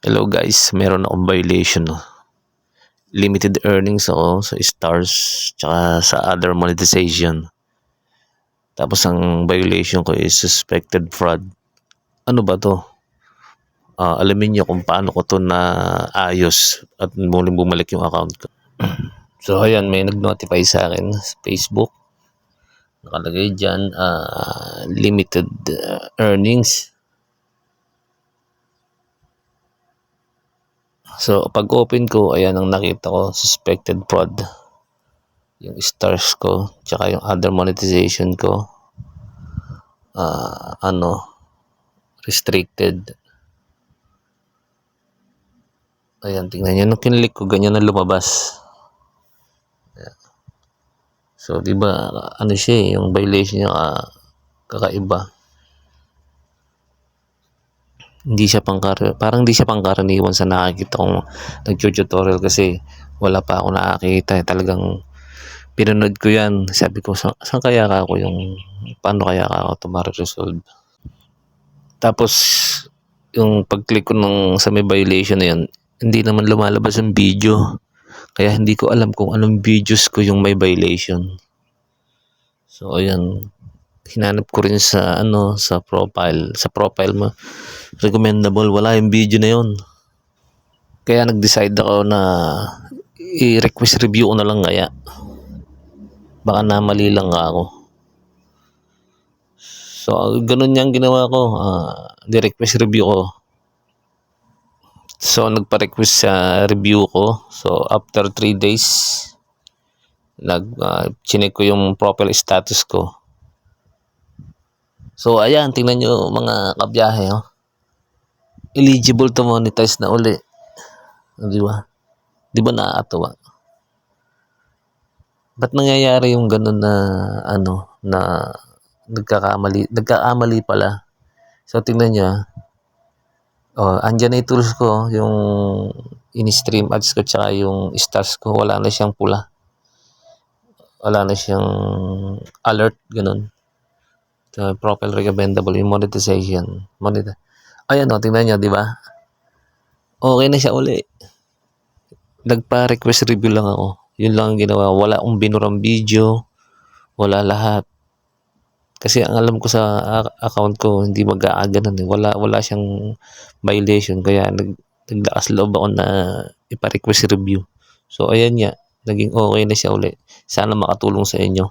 Hello guys, meron akong violation, no. Limited earnings ako sa stars tsaka sa other monetization. Tapos ang violation ko is suspected fraud. Ano ba to? Alamin niyo kung paano ko to na ayos at muling bumalik yung account ko. So ayan, may nag-notify sa akin sa Facebook. Nakalagay dyan, limited earnings. So pag open ko, ayan ang nakita ko, suspected fraud. Yung stars ko, tsaka yung other monetization ko, restricted. Ayan, tingnan nyo, nung kinlik ko, ganyan na lumabas. Ayan. So, di ba, ano siya, yung violation niya, kakaiba. Hindi siya parang hindi siya pangkaraniwan sa nakikita kong nag-tutorial kasi wala pa ako nakakita. Talagang pinanood ko yan. Sabi ko, saan kaya ako paano kaya ako ito ma-resolve? Tapos, yung pag-click ko sa may violation na yun, hindi naman lumalabas yung video. Kaya hindi ko alam kung anong videos ko yung may violation. So, ayan. Hinanap ko rin sa profile. Sa profile mo, recommendable. Wala yung video na yun. Kaya nag-decide ako na i-request review ko na lang kaya. Baka namali lang ako. So, ganun yung ginawa ko. Di-request review ko. So, nagpa-request sa review ko. So, after 3 days, chinek ko yung profile status ko. So, ayan, tingnan nyo mga kabiyahe. Eligible to monetize na uli. Di ba? Di ba nakakatawa? Ba't nangyayari yung ganun na, na nagkakamali pala. So, tingnan nyo. Andyan na yung tools ko, yung in-stream ads ko, tsaka yung stars ko, wala na siyang pula. Wala na siyang alert, ganun. Profile recommendable, yung monetization. Ayan tingnan nyo, di ba? Okay na siya uli. Nagpa-request review lang ako. Yun lang ang ginawa. Wala akong binurang video. Wala lahat. Kasi ang alam ko sa account ko, hindi mag-aaganan. Wala siyang violation. Kaya naglakas loob ako na ipa-request review. So, ayan nga. Naging okay na siya uli. Sana makatulong sa inyo.